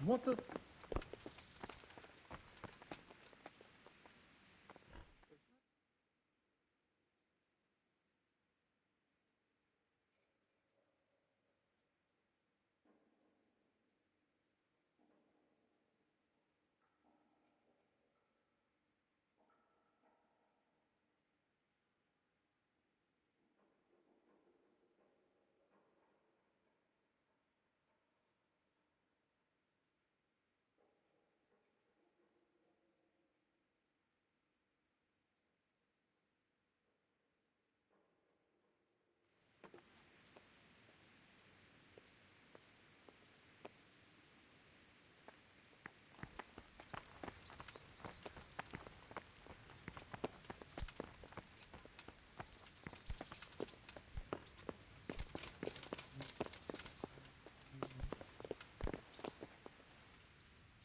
What the...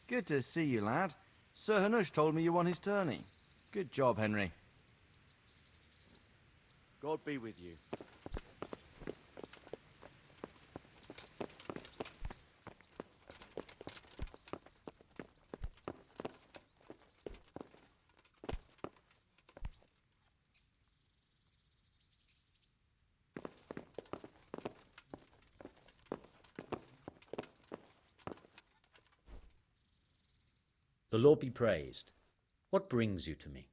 Good to see you, lad. Sir Hanush told me you won his tourney. Good job, Henry. God be with you. The Lord be praised. What brings you to me?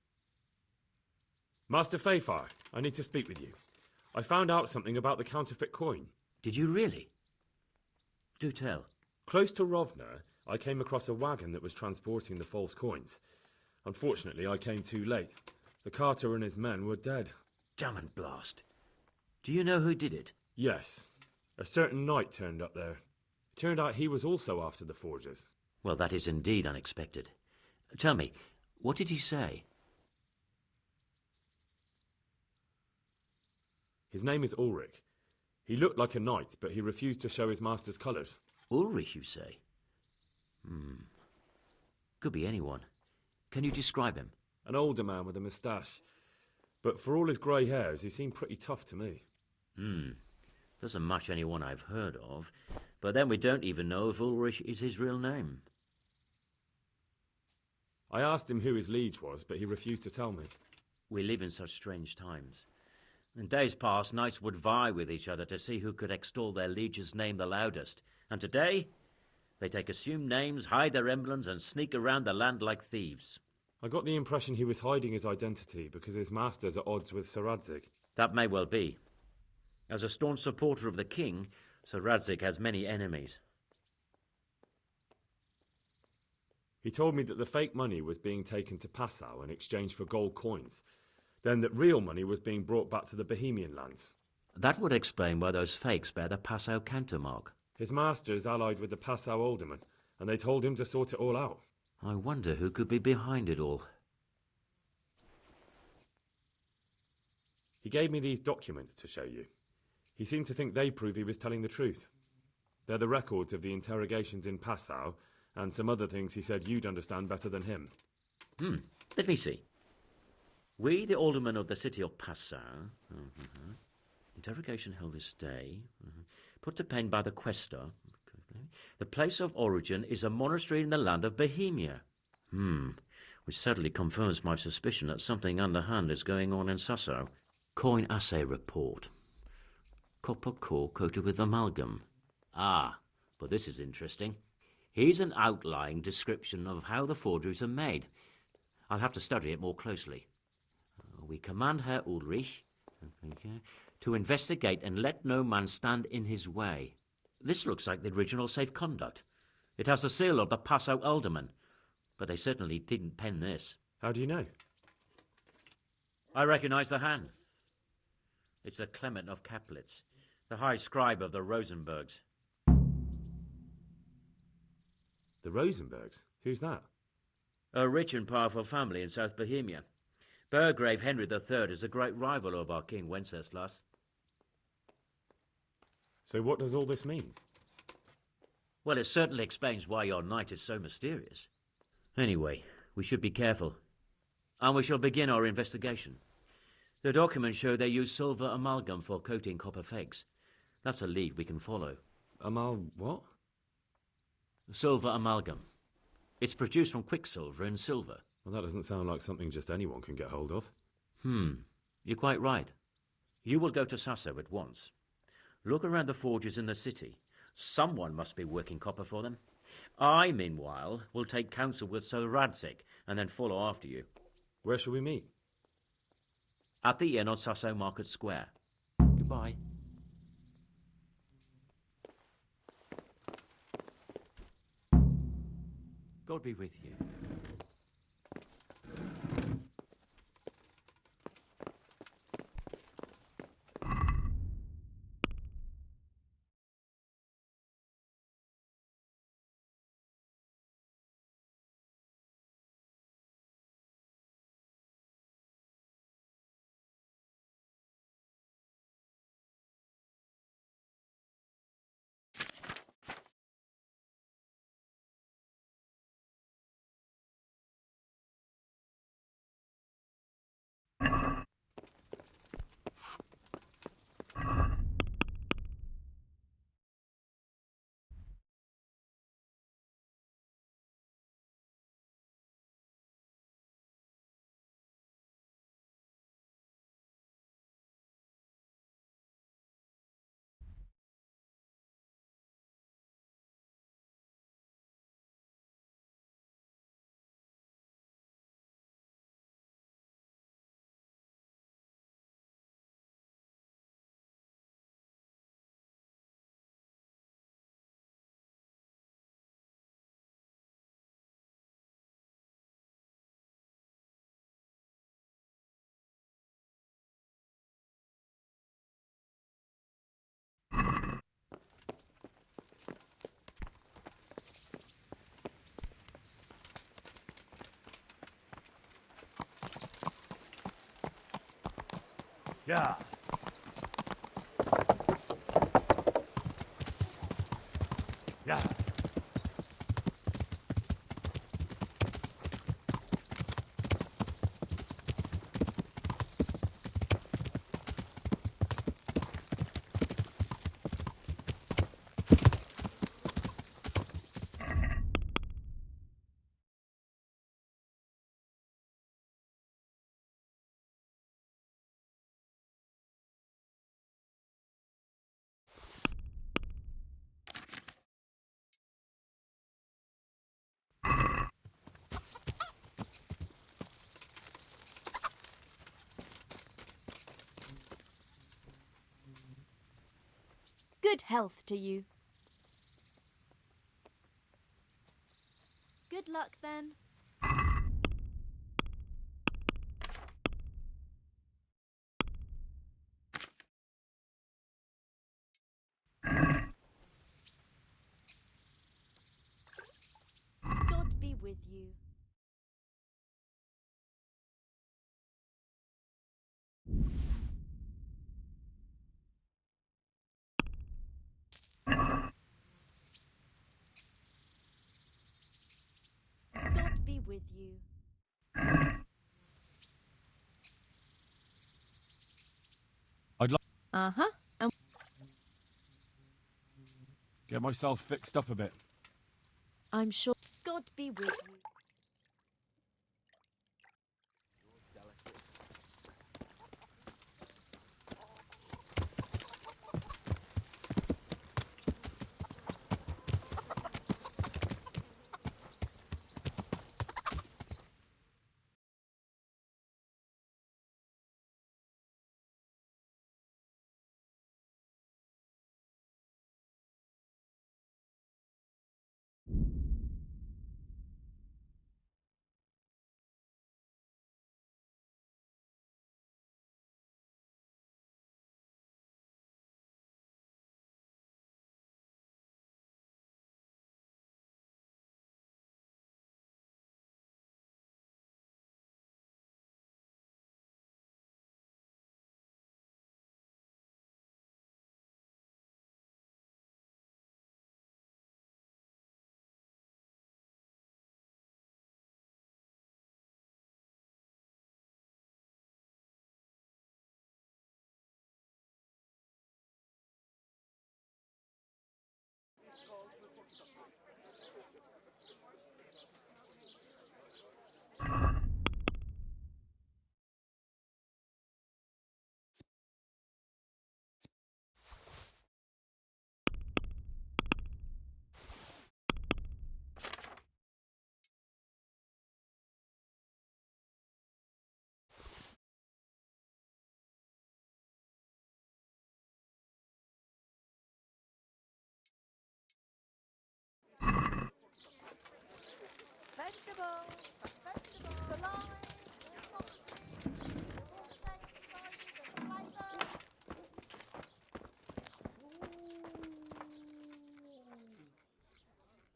Master Fayfar, I need to speak with you. I found out something about the counterfeit coin. Did you really? Do tell. Close to Rovna, I came across a wagon that was transporting the false coins. Unfortunately, I came too late. The carter and his men were dead. Damn and blast. Do you know who did it? Yes. A certain knight turned up there. It turned out he was also after the forgers. Well, that is indeed unexpected. Tell me, what did he say? His name is Ulrich. He looked like a knight, but he refused to show his master's colours. Ulrich, you say? Could be anyone. Can you describe him? An older man with a moustache. But for all his grey hairs, he seemed pretty tough to me. Doesn't match anyone I've heard of. But then we don't even know if Ulrich is his real name. I asked him who his liege was, but he refused to tell me. We live in such strange times. In days past, knights would vie with each other to see who could extol their liege's name the loudest. And today, they take assumed names, hide their emblems, and sneak around the land like thieves. I got the impression he was hiding his identity because his master's at odds with Sir Radzig. That may well be. As a staunch supporter of the king, Sir Radzig has many enemies. He told me that the fake money was being taken to Passau in exchange for gold coins, then that real money was being brought back to the Bohemian lands. That would explain why those fakes bear the Passau countermark. His master's allied with the Passau alderman, and they told him to sort it all out. I wonder who could be behind it all. He gave me these documents to show you. He seemed to think they prove he was telling the truth. They're the records of the interrogations in Passau, and some other things he said you'd understand better than him. Let me see. We, the aldermen of the city of Passau, interrogation held this day, put to pen by the questor. The place of origin is a monastery in the land of Bohemia. Which certainly confirms my suspicion that something underhand is going on in Sasso. Coin assay report. Copper core coated with amalgam. But this is interesting. Here's an outline description of how the forgeries are made. I'll have to study it more closely. We command Herr Ulrich to investigate and let no man stand in his way. This looks like the original safe conduct. It has the seal of the Passau alderman, but they certainly didn't pen this. How do you know? I recognize the hand. It's the Clement of Kaplitz, the high scribe of the Rosenbergs. The Rosenbergs? Who's that? A rich and powerful family in South Bohemia. Burgrave Henry III is a great rival of our King Wenceslas. So what does all this mean? Well, it certainly explains why your knight is so mysterious. Anyway, we should be careful. And we shall begin our investigation. The documents show they use silver amalgam for coating copper fakes. That's a lead we can follow. What? Silver amalgam. It's produced from quicksilver and silver. Well, that doesn't sound like something just anyone can get hold of. You're quite right. You will go to Sasso at once. Look around the forges in the city. Someone must be working copper for them. I, meanwhile, will take counsel with Sir Radzig and then follow after you. Where shall we meet? At the inn on Sasso Market Square. Goodbye. God be with you. Yeah. Yeah. Good health to you. Good luck then. God be with you. God be with you. I'd like Uh-huh. And to get myself fixed up a bit. I'm sure God be with you.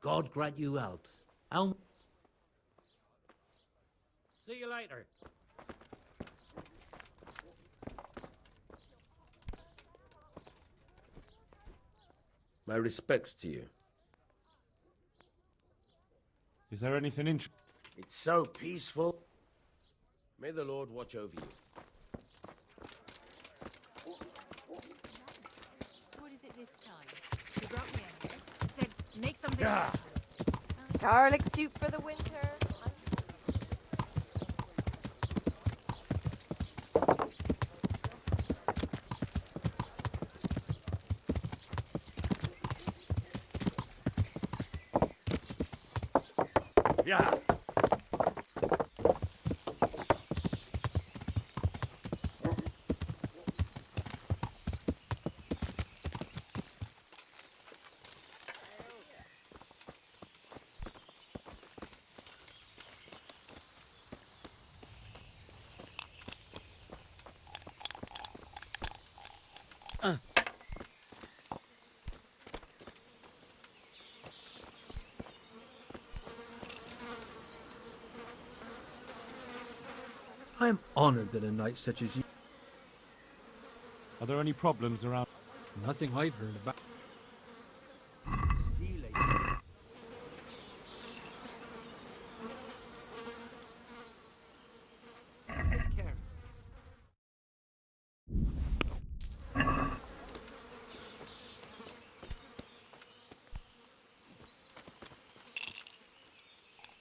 God grant you health. See you later. My respects to you. Is there anything interesting? It's so peaceful. May the Lord watch over you. What is it this time? You brought me in here. Said, make something. Yeah. Garlic soup for the winter. Yeah. I am honored that a knight such as you... Are there any problems around? Nothing I've heard about. See you later. Take care.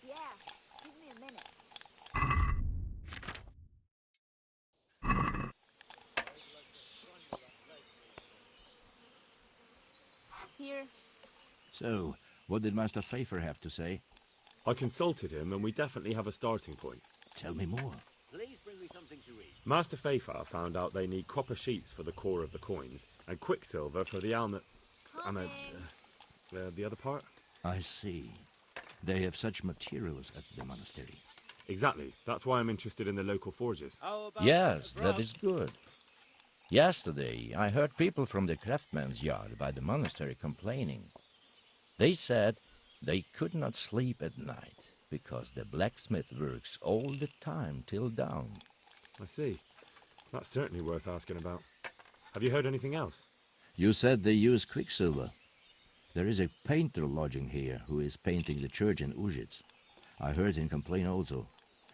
Yeah, give me a minute. Here. So, what did Master Pfeiffer have to say? I consulted him, and we definitely have a starting point. Tell me more. Please bring me something to eat. Master Pfeiffer found out they need copper sheets for the core of the coins, and quicksilver for the helmet. And the other part? I see. They have such materials at the monastery. Exactly. That's why I'm interested in the local forges. Yes, that is good. Yesterday, I heard people from the craftsman's yard by the monastery complaining. They said they could not sleep at night because the blacksmith works all the time till dawn. I see. That's certainly worth asking about. Have you heard anything else? You said they use quicksilver. There is a painter lodging here who is painting the church in Ujits. I heard him complain also.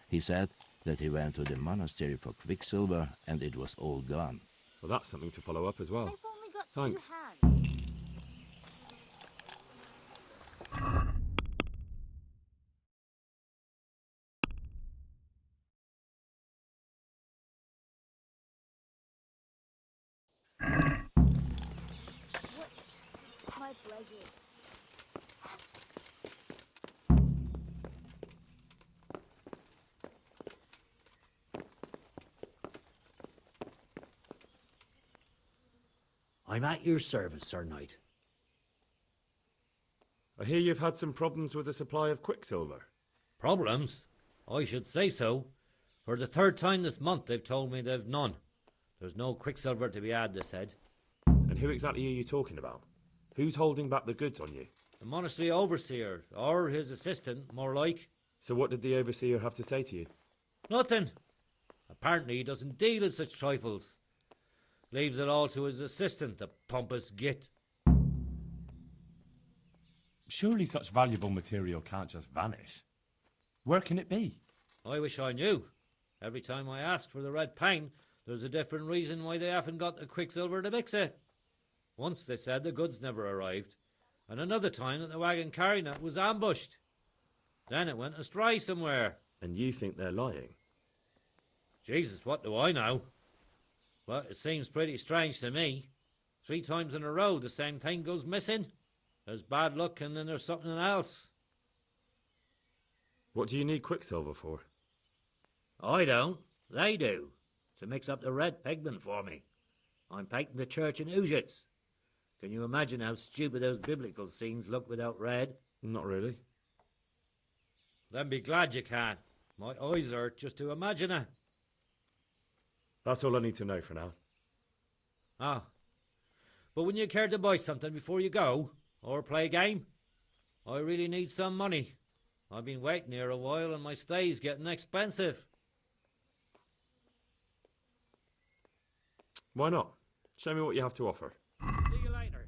He said that he went to the monastery for quicksilver and it was all gone. Well, that's something to follow up as well. They've only got Thanks. 2 hands. My pleasure. I'm at your service, Sir Knight. I hear you've had some problems with the supply of quicksilver. Problems? I should say so. For the 3rd time this month they've told me they've none. There's no quicksilver to be had, they said. And who exactly are you talking about? Who's holding back the goods on you? The monastery overseer, or his assistant, more like. So what did the overseer have to say to you? Nothing. Apparently he doesn't deal in such trifles. Leaves it all to his assistant, the pompous git. Surely such valuable material can't just vanish. Where can it be? I wish I knew. Every time I ask for the red pang, there's a different reason why they haven't got the quicksilver to mix it. Once they said the goods never arrived, and another time that the wagon carrying it was ambushed. Then it went astray somewhere. And you think they're lying? Jesus, what do I know? But it seems pretty strange to me. 3 times in a row the same thing goes missing. There's bad luck and then there's something else. What do you need quicksilver for? I don't. They do. To mix up the red pigment for me. I'm painting the church in Ujits. Can you imagine how stupid those biblical scenes look without red? Not really. Then be glad you can. My eyes hurt just to imagine it. That's all I need to know for now. Ah. But wouldn't you care to buy something before you go? Or play a game? I really need some money. I've been waiting here a while and my stay's getting expensive. Why not? Show me what you have to offer. See you later.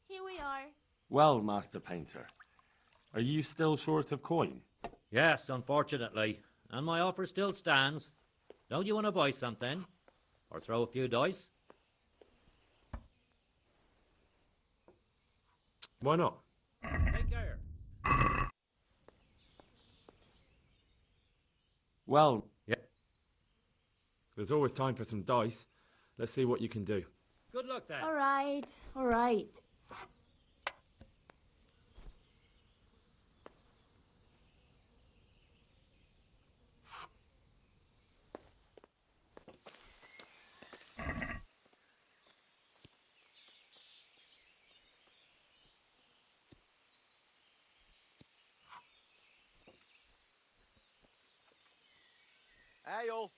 Here we are. Well, Master Painter, are you still short of coin? Yes, unfortunately. And my offer still stands. Don't you want to buy something? Or throw a few dice? Why not? Take care. Well, Yeah. There's always time for some dice. Let's see what you can do. Good luck then. All right, all right. Ale.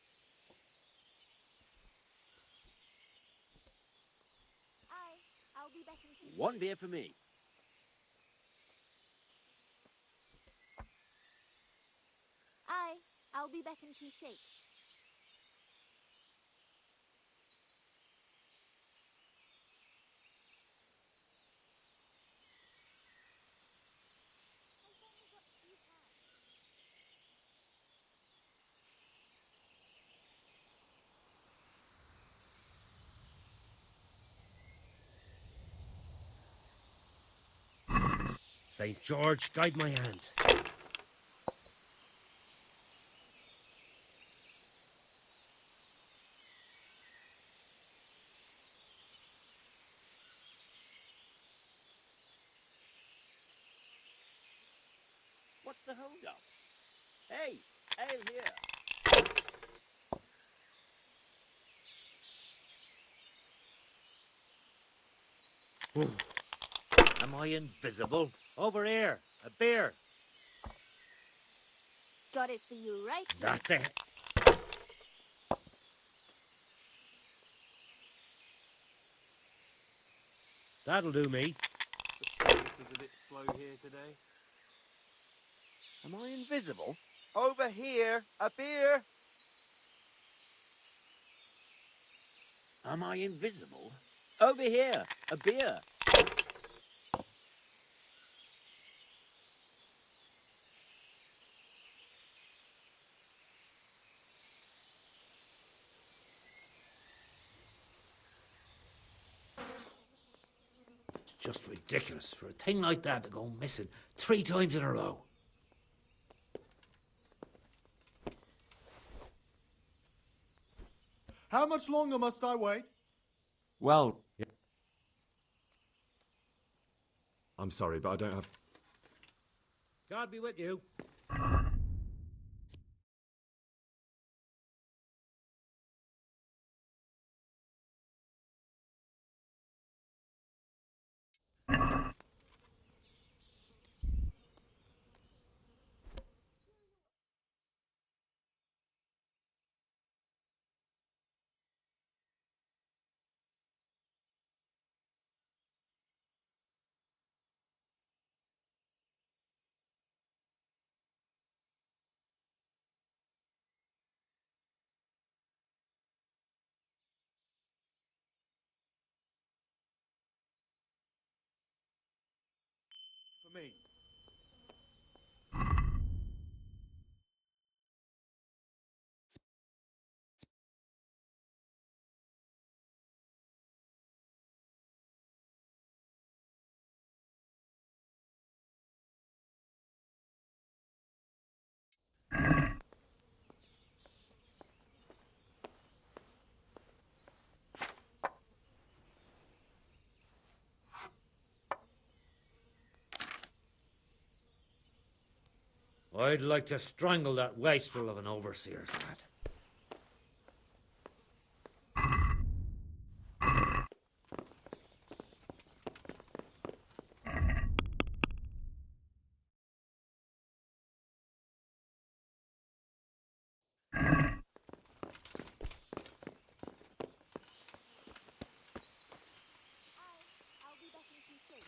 I'll be back in 2 One beer for me. I'll be back in 2 shakes. I've only got 2 pounds. St. George, guide my hand. What's the hold up? Hey, ale here. Am I invisible? Over here. A beer. Got it for you right here. That's it. That'll do me. The service is a bit slow here today. Am I invisible? Over here, a beer. Am I invisible? Over here, a beer. It's just ridiculous for a thing like that to go missing 3 times in a row. How much longer must I wait? well, I'm sorry, but I don't have... God be with you. For me. I'd like to strangle that wastrel of an overseer's lad. I'll be back in 2 shakes.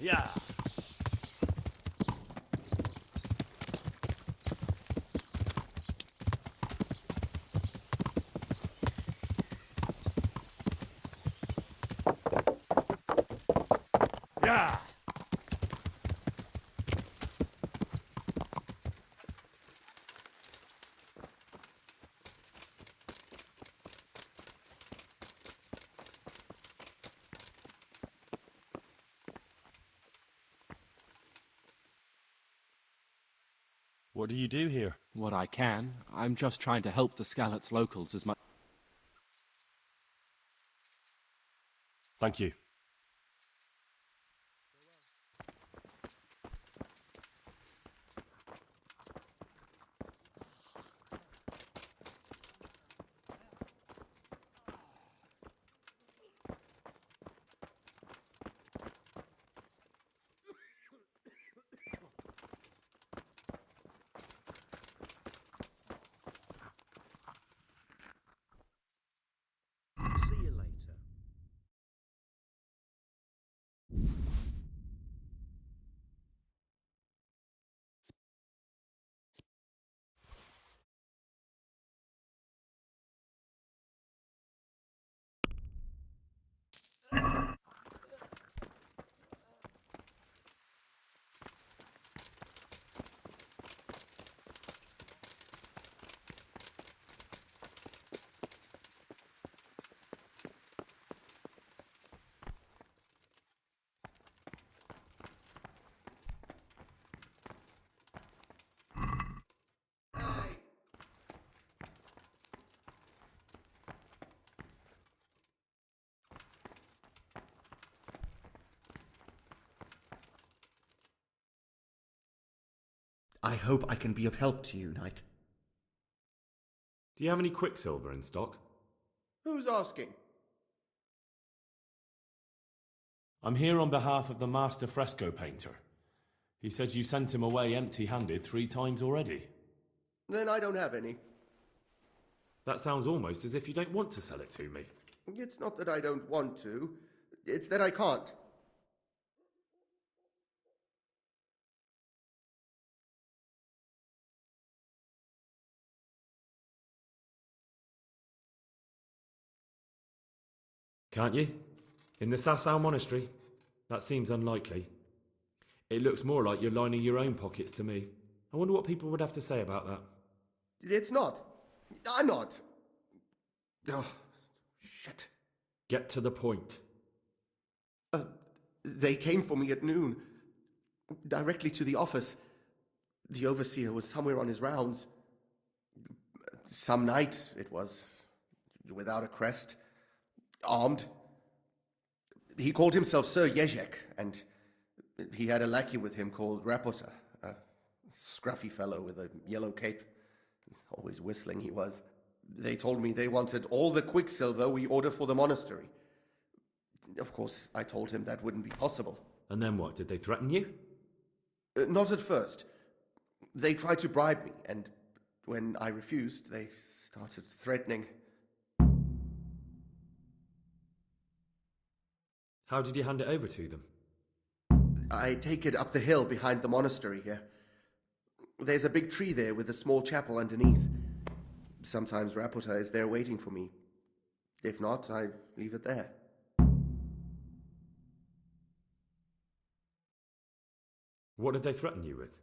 Yeah. Yeah. What do you do here? What I can. I'm just trying to help the Scallots locals as much. Thank you. See you later. I hope I can be of help to you, Knight. Do you have any quicksilver in stock? Who's asking? I'm here on behalf of the master fresco painter. He said you sent him away empty-handed 3 times already. Then I don't have any. That sounds almost as if you don't want to sell it to me. It's not that I don't want to. It's that I can't. Can't you? In the Sasau monastery? That seems unlikely. It looks more like you're lining your own pockets to me. I wonder what people would have to say about that. It's not. I'm not. Oh, shit. Get to the point. They came for me at noon. Directly to the office. The overseer was somewhere on his rounds. Some night, it was. Without a crest. Armed. He called himself Sir Jezek, and he had a lackey with him called Rapota, a scruffy fellow with a yellow cape. Always whistling he was. They told me they wanted all the quicksilver we order for the monastery. Of course, I told him that wouldn't be possible. And then what? Did they threaten you? Not at first. They tried to bribe me, and when I refused, they started threatening. How did you hand it over to them? I take it up the hill behind the monastery here. There's a big tree there with a small chapel underneath. Sometimes Rapota is there waiting for me. If not, I leave it there. What did they threaten you with?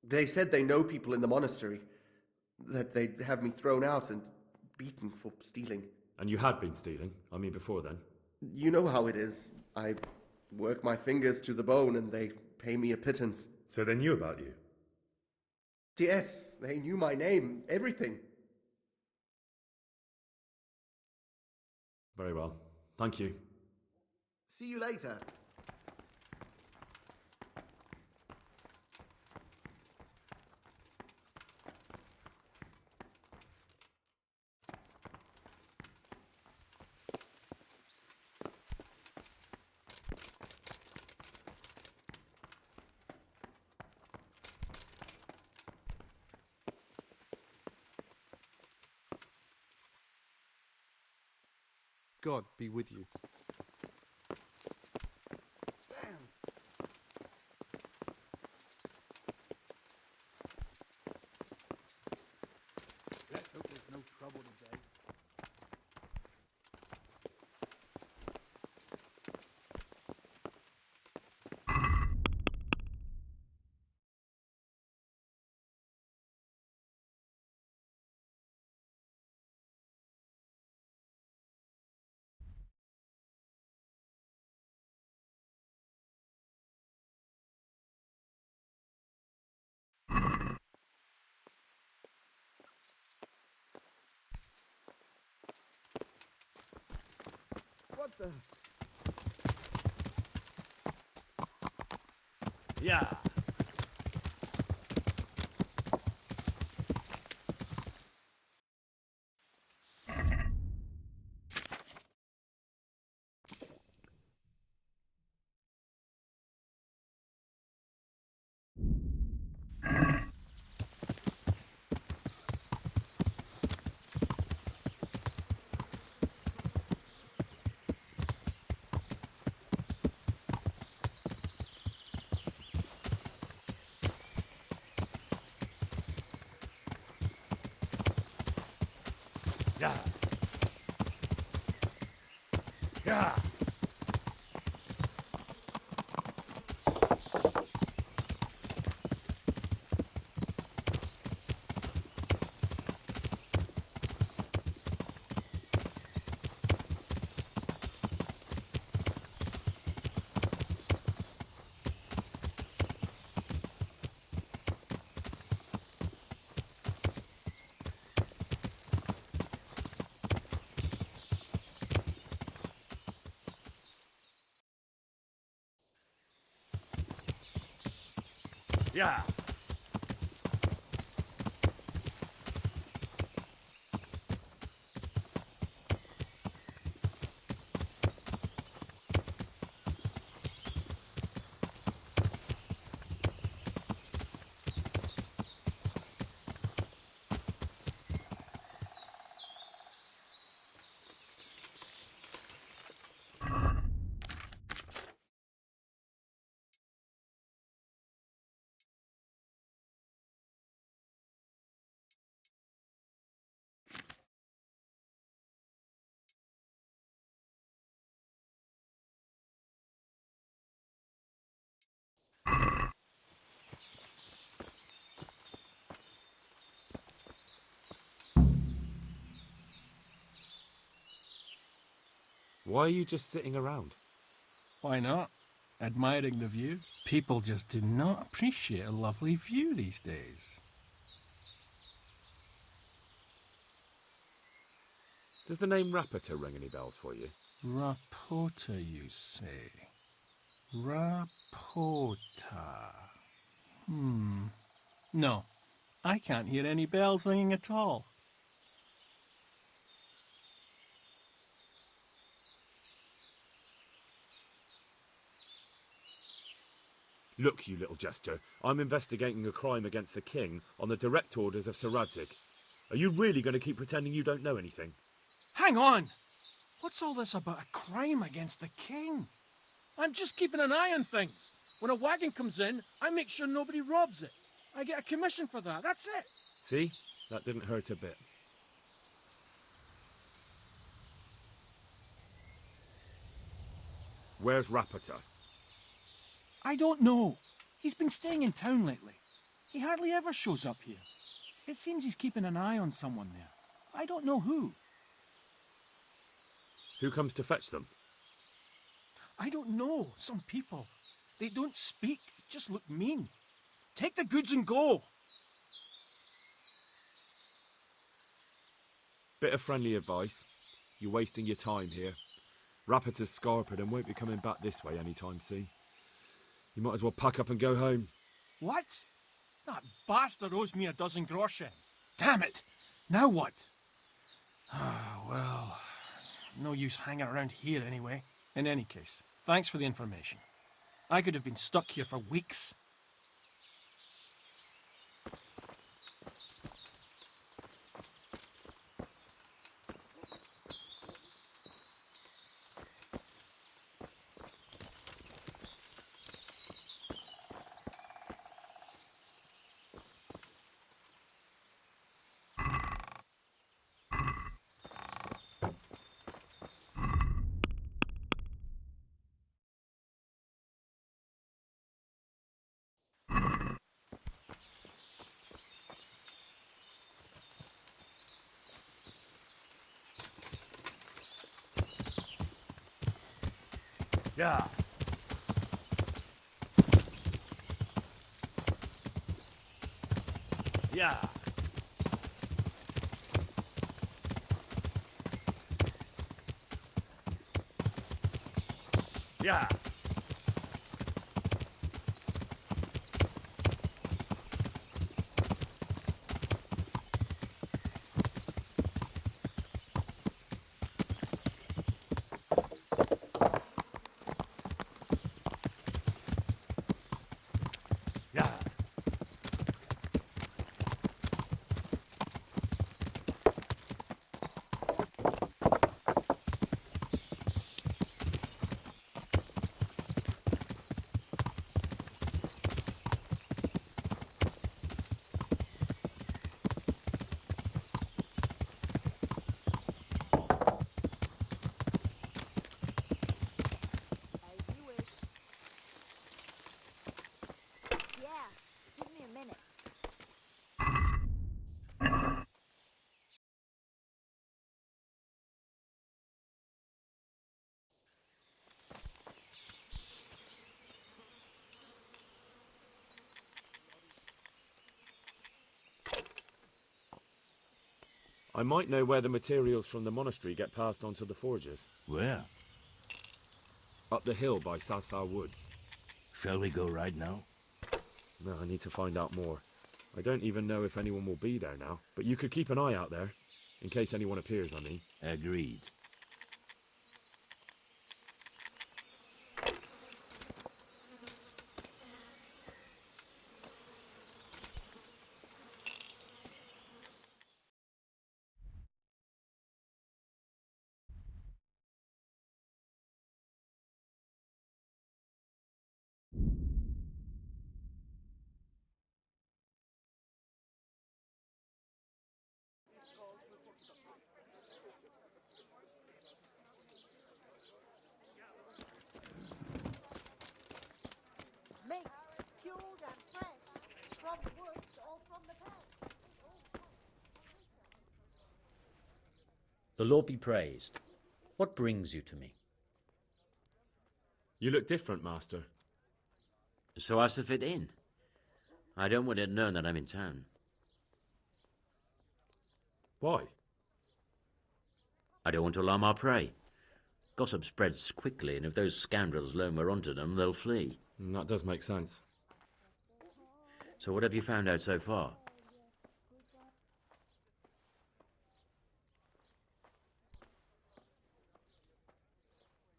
They said they know people in the monastery, that they'd have me thrown out and beaten for stealing. And you had been stealing? I mean, before then? You know how it is. I work my fingers to the bone and they pay me a pittance. So they knew about you? Yes, they knew my name, everything. Very well. Thank you. See you later. God be with you. Let's hope there's no trouble today. What the? Yeah. Yeah. Yeah. Yeah. Why are you just sitting around? Why not? Admiring the view. People just do not appreciate a lovely view these days. Does the name Rapita ring any bells for you? Rapota, you say? Rapota. No, I can't hear any bells ringing at all. Look, you little jester, I'm investigating a crime against the king on the direct orders of Sir Radzig. Are you really going to keep pretending you don't know anything? Hang on! What's all this about a crime against the king? I'm just keeping an eye on things. When a wagon comes in, I make sure nobody robs it. I get a commission for that, that's it. See? That didn't hurt a bit. Where's Rapita? I don't know. He's been staying in town lately. He hardly ever shows up here. It seems he's keeping an eye on someone there. I don't know who. Who comes to fetch them? I don't know. Some people. They don't speak, just look mean. Take the goods and go. Bit of friendly advice. You're wasting your time here. Rapita's scarpered and won't be coming back this way anytime soon. You might as well pack up and go home. What? That bastard owes me a dozen groschen. Damn it! Now what? Ah, well, no use hanging around here anyway. In any case, thanks for the information. I could have been stuck here for weeks. Yeah. Yeah. Yeah. As you wish. Yeah, give me a minute. I might know where the materials from the monastery get passed on to the forges. Where? Up the hill by Sasa Woods. Shall we go right now? No, I need to find out more. I don't even know if anyone will be there now, but you could keep an eye out there, in case anyone appears, I mean. Agreed. Meat, cured and fresh, from the woods or from the town. The Lord be praised. What brings you to me? You look different, Master. So as to fit in. I don't want it known that I'm in town. Why? I don't want to alarm our prey. Gossip spreads quickly, and if those scoundrels learn we're onto them, they'll flee. That does make sense. So what have you found out so far?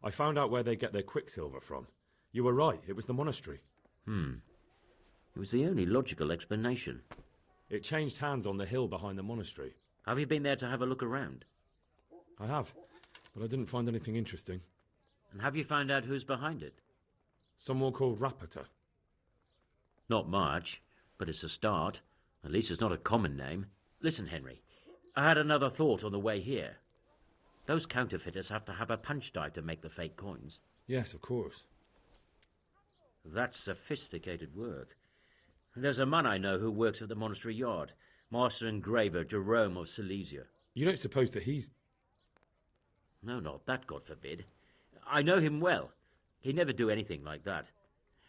I found out where they get their quicksilver from. You were right, it was the monastery. It was the only logical explanation. It changed hands on the hill behind the monastery. Have you been there to have a look around? I have, but I didn't find anything interesting. And have you found out who's behind it? Someone called Rapita. Not much, but it's a start. At least it's not a common name. Listen, Henry, I had another thought on the way here. Those counterfeiters have to have a punch die to make the fake coins. Yes, of course. That's sophisticated work. There's a man I know who works at the monastery yard, Master Engraver Jerome of Silesia. You don't suppose that he's... No, not that, God forbid. I know him well. He'd never do anything like that.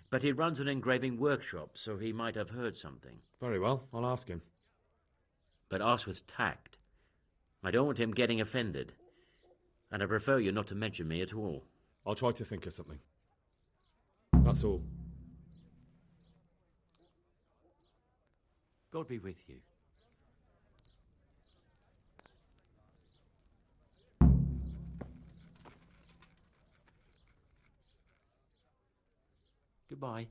But he runs an engraving workshop, so he might have heard something. Very well, I'll ask him. But ask with tact. I don't want him getting offended. And I prefer you not to mention me at all. I'll try to think of something. That's all. God be with you. Goodbye.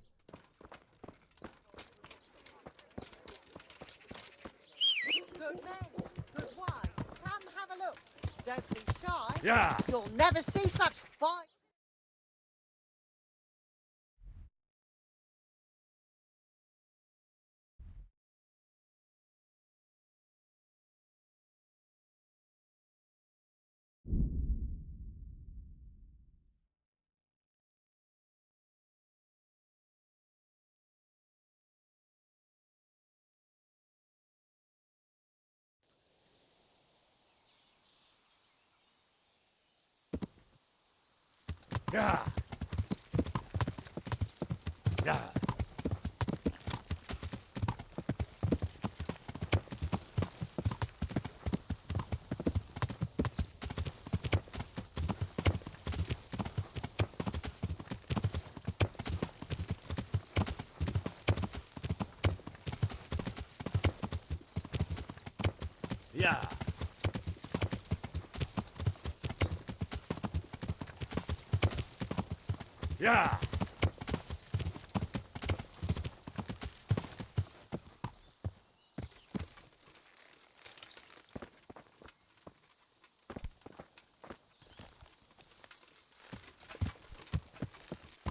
Good men, good wives, come have a look. Don't be shy. Yeah! You'll never see such fine... Yeah! Yeah! Yeah! Yeah!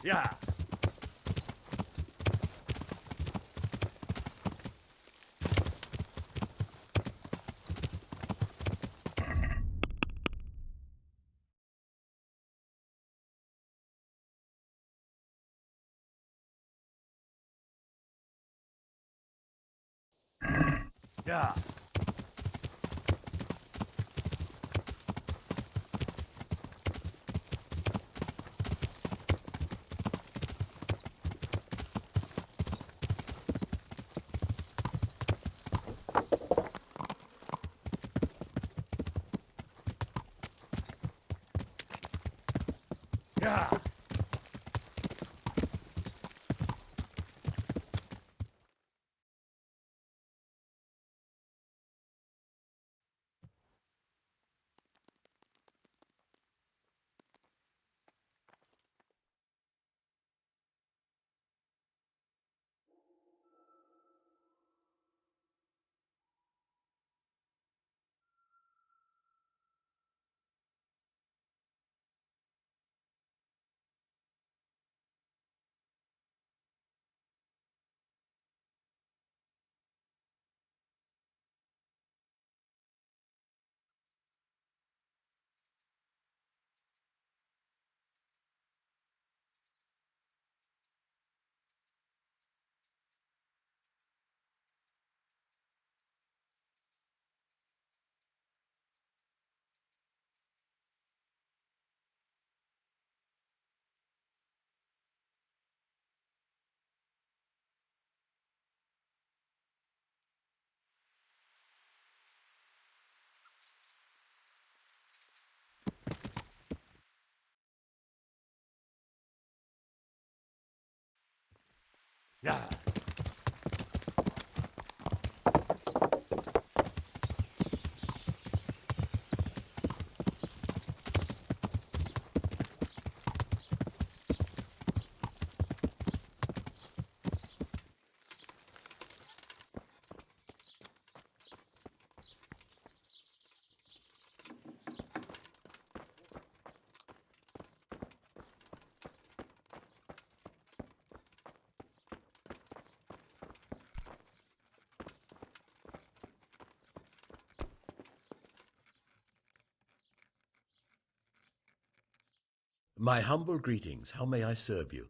Yeah! Yeah! Yeah! Yeah. My humble greetings. How may I serve you?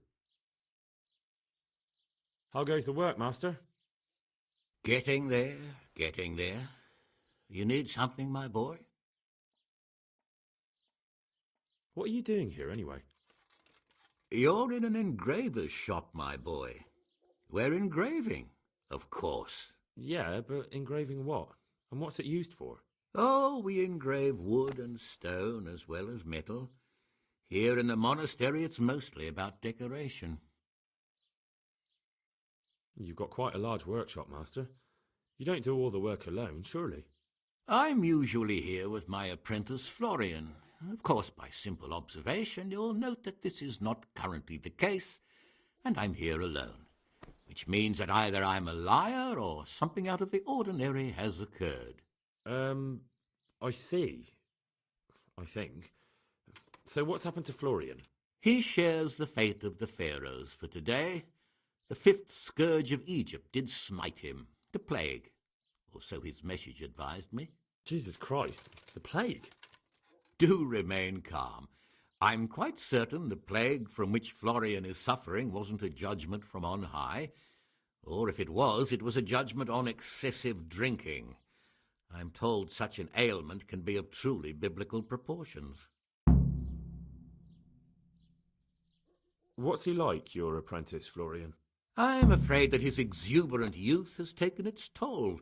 How goes the work, Master? Getting there, getting there. You need something, my boy? What are you doing here, anyway? You're in an engraver's shop, my boy. We're engraving, of course. Yeah, but engraving what? And what's it used for? Oh, we engrave wood and stone as well as metal. Here in the monastery, it's mostly about decoration. You've got quite a large workshop, Master. You don't do all the work alone, surely? I'm usually here with my apprentice, Florian. Of course, by simple observation, you'll note that this is not currently the case, and I'm here alone, which means that either I'm a liar or something out of the ordinary has occurred. I see. I think. So what's happened to Florian? He shares the fate of the pharaohs for today. The fifth scourge of Egypt did smite him, the plague, or so his message advised me. Jesus Christ, the plague? Do remain calm. I'm quite certain the plague from which Florian is suffering wasn't a judgment from on high, or if it was a judgment on excessive drinking. I'm told such an ailment can be of truly biblical proportions. What's he like, your apprentice, Florian? I'm afraid that his exuberant youth has taken its toll.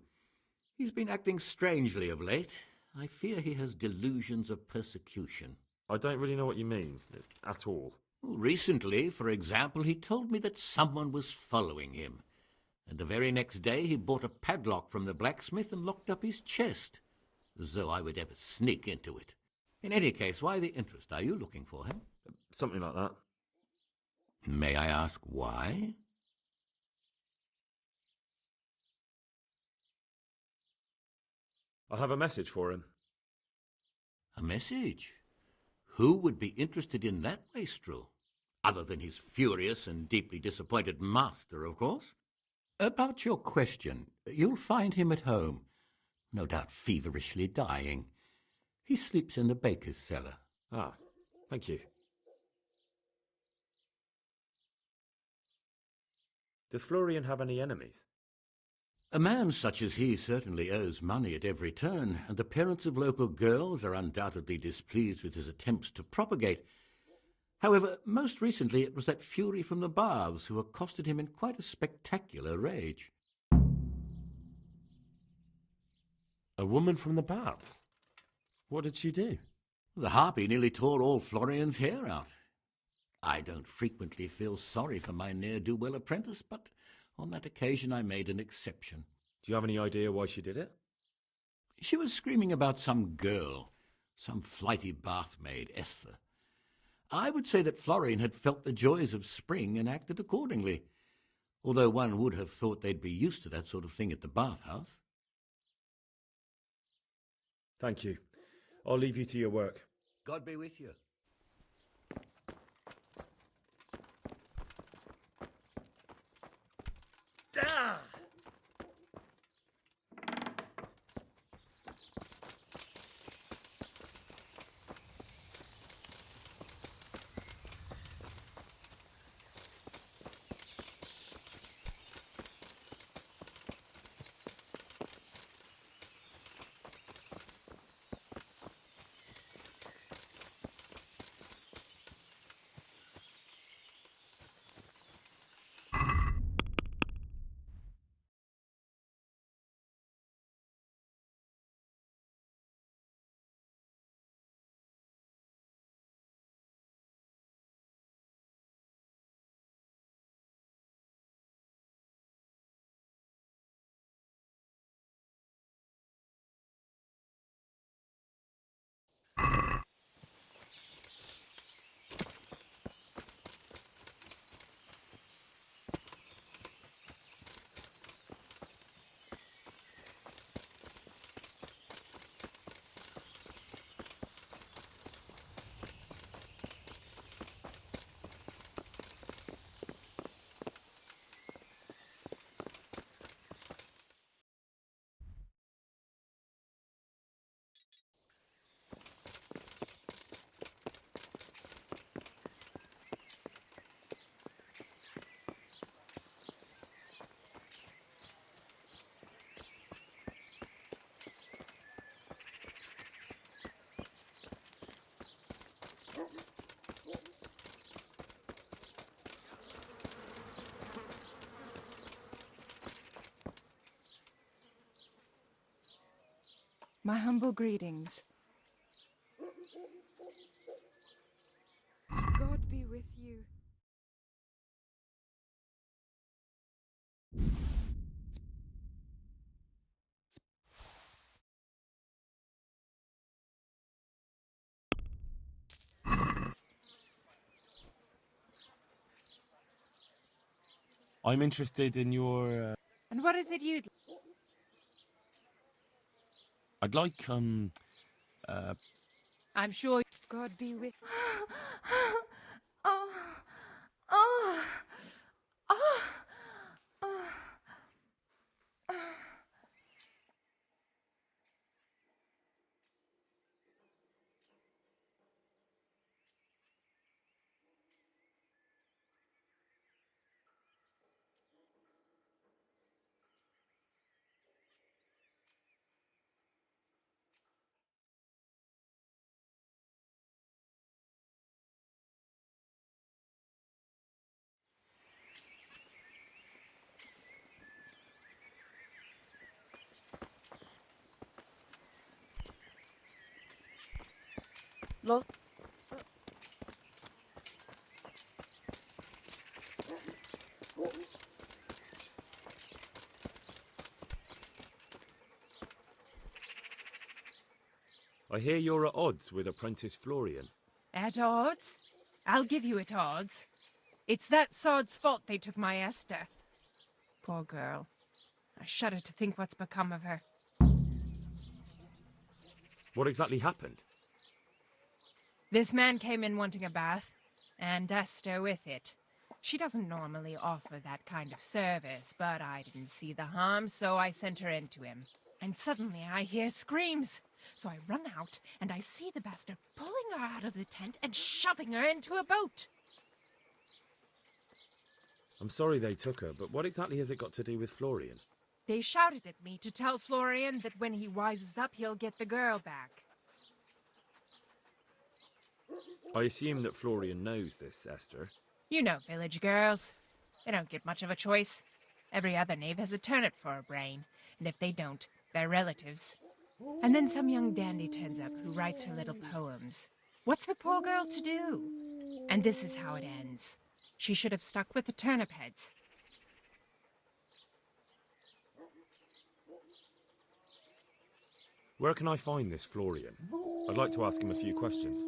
He's been acting strangely of late. I fear he has delusions of persecution. I don't really know what you mean, at all. Recently, for example, he told me that someone was following him. And the very next day he bought a padlock from the blacksmith and locked up his chest, as though I would ever sneak into it. In any case, why the interest? Are you looking for him? Something like that. May I ask why? I have a message for him. A message? Who would be interested in that wastrel? Other than his furious and deeply disappointed master, of course. About your question, you'll find him at home, no doubt feverishly dying. He sleeps in the baker's cellar. Ah, thank you. Does Florian have any enemies? A man such as he certainly owes money at every turn, and the parents of local girls are undoubtedly displeased with his attempts to propagate. However, most recently it was that fury from the baths who accosted him in quite a spectacular rage. A woman from the baths? What did she do? The harpy nearly tore all Florian's hair out. I don't frequently feel sorry for my ne'er-do-well apprentice, but on that occasion I made an exception. Do you have any idea why she did it? She was screaming about some girl, some flighty bath-maid, Esther. I would say that Florian had felt the joys of spring and acted accordingly, although one would have thought they'd be used to that sort of thing at the bathhouse. Thank you. I'll leave you to your work. God be with you. Ah! My humble greetings. God be with you. I'm interested in your... And what is it you'd... I'd like, I'm sure God be with... oh, oh, oh, oh. Lo- I hear you're at odds with apprentice Florian. At odds? I'll give you at odds. It's that sod's fault they took my Esther. Poor girl. I shudder to think what's become of her. What exactly happened? This man came in wanting a bath, and Esther with it. She doesn't normally offer that kind of service, but I didn't see the harm, so I sent her in to him. And suddenly I hear screams. So I run out, and I see the bastard pulling her out of the tent and shoving her into a boat. I'm sorry they took her, but what exactly has it got to do with Florian? They shouted at me to tell Florian that when he wises up, he'll get the girl back. I assume that Florian knows this, Esther. You know village girls. They don't get much of a choice. Every other knave has a turnip for a brain, and if they don't, they're relatives. And then some young dandy turns up who writes her little poems. What's the poor girl to do? And this is how it ends. She should have stuck with the turnip heads. Where can I find this Florian? I'd like to ask him a few questions.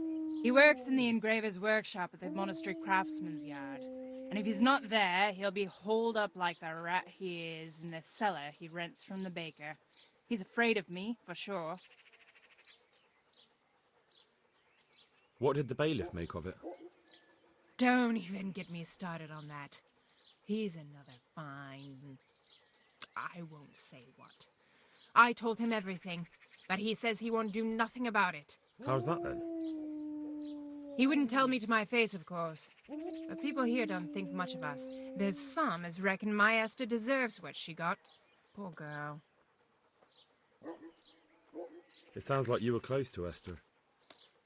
He works in the engraver's workshop at the monastery craftsman's yard. And if he's not there, he'll be holed up like the rat he is in the cellar he rents from the baker. He's afraid of me, for sure. What did the bailiff make of it? Don't even get me started on that. He's another fine... I won't say what. I told him everything, but he says he won't do nothing about it. How's that then? He wouldn't tell me to my face, of course. But people here don't think much of us. There's some as reckon my Esther deserves what she got. Poor girl. It sounds like you were close to Esther.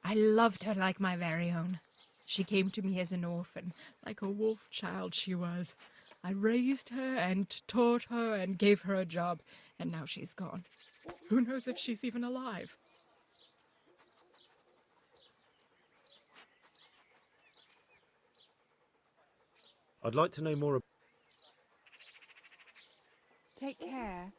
I loved her like my very own. She came to me as an orphan, like a wolf child she was. I raised her and taught her and gave her a job, and now she's gone. Who knows if she's even alive? I'd like to know more about... Take care.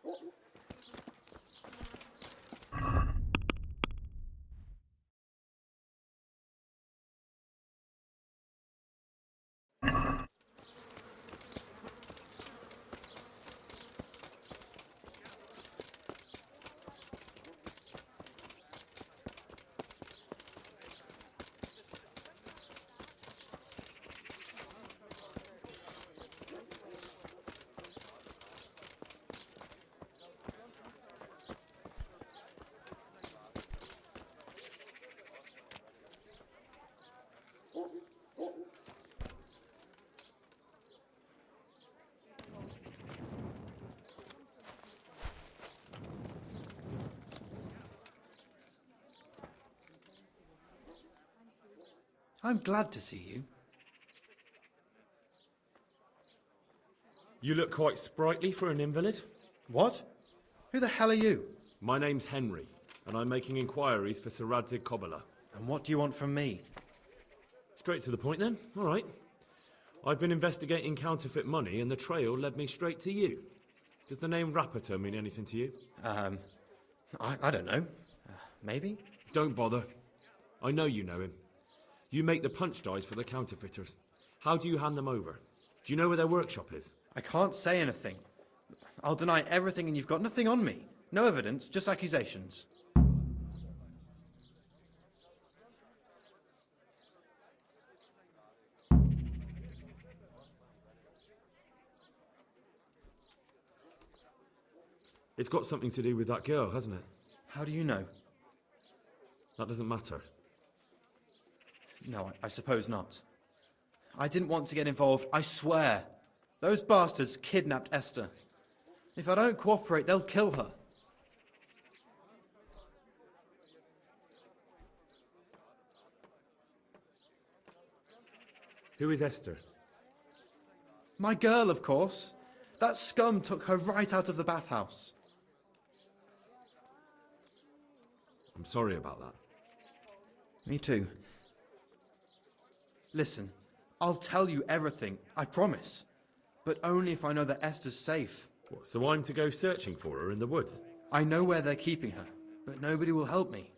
I'm glad to see you. You look quite sprightly for an invalid. What? Who the hell are you? My name's Henry. and I'm making inquiries for Sir Radzig Kobyla. And what do you want from me? Straight to the point then. All right. I've been investigating counterfeit money, and the trail led me straight to you. Does the name Rapiter mean anything to you? I don't know. Maybe? Don't bother. I know you know him. You make the punch dies for the counterfeiters. How do you hand them over? Do you know where their workshop is? I can't say anything. I'll deny everything and you've got nothing on me. No evidence, just accusations. It's got something to do with that girl, hasn't it? How do you know? That doesn't matter. No, I suppose not. I didn't want to get involved, I swear. Those bastards kidnapped Esther. If I don't cooperate, they'll kill her. Who is Esther? My girl, of course. That scum took her right out of the bathhouse. I'm sorry about that. Me too. Listen, I'll tell you everything, I promise. But only if I know that Esther's safe. What, so I'm to go searching for her in the woods? I know where they're keeping her, but nobody will help me.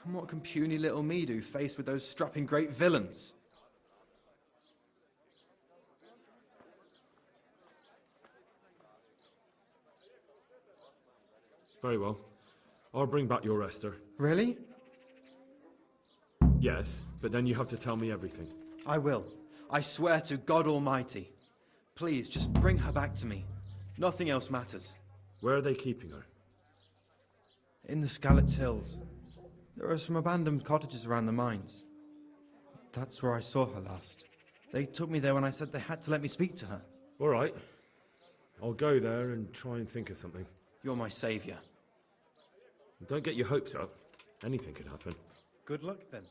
And what can puny little me do faced with those strapping great villains? Very well. I'll bring back your Esther. Really? Yes, but then you have to tell me everything. I will. I swear to God Almighty. Please, just bring her back to me. Nothing else matters. Where are they keeping her? In the Skalitz Hills. There are some abandoned cottages around the mines. That's where I saw her last. They took me there when I said they had to let me speak to her. All right. I'll go there and try and think of something. You're my saviour. Don't get your hopes up. Anything could happen. Good luck, then.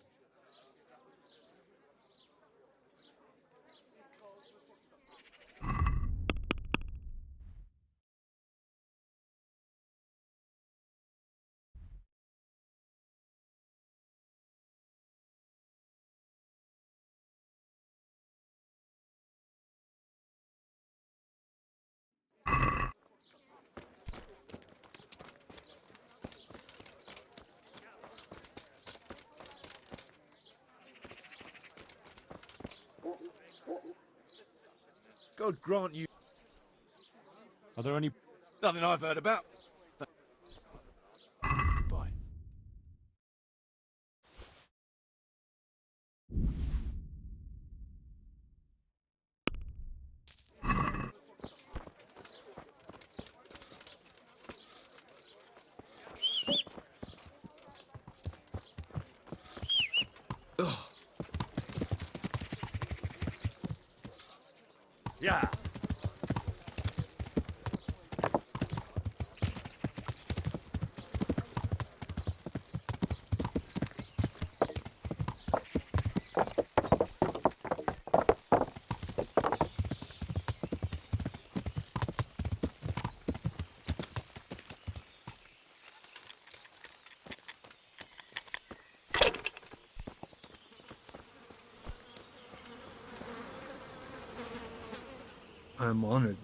God grant you... Are there any... Nothing I've heard about. Bye. Yeah. I'm honored.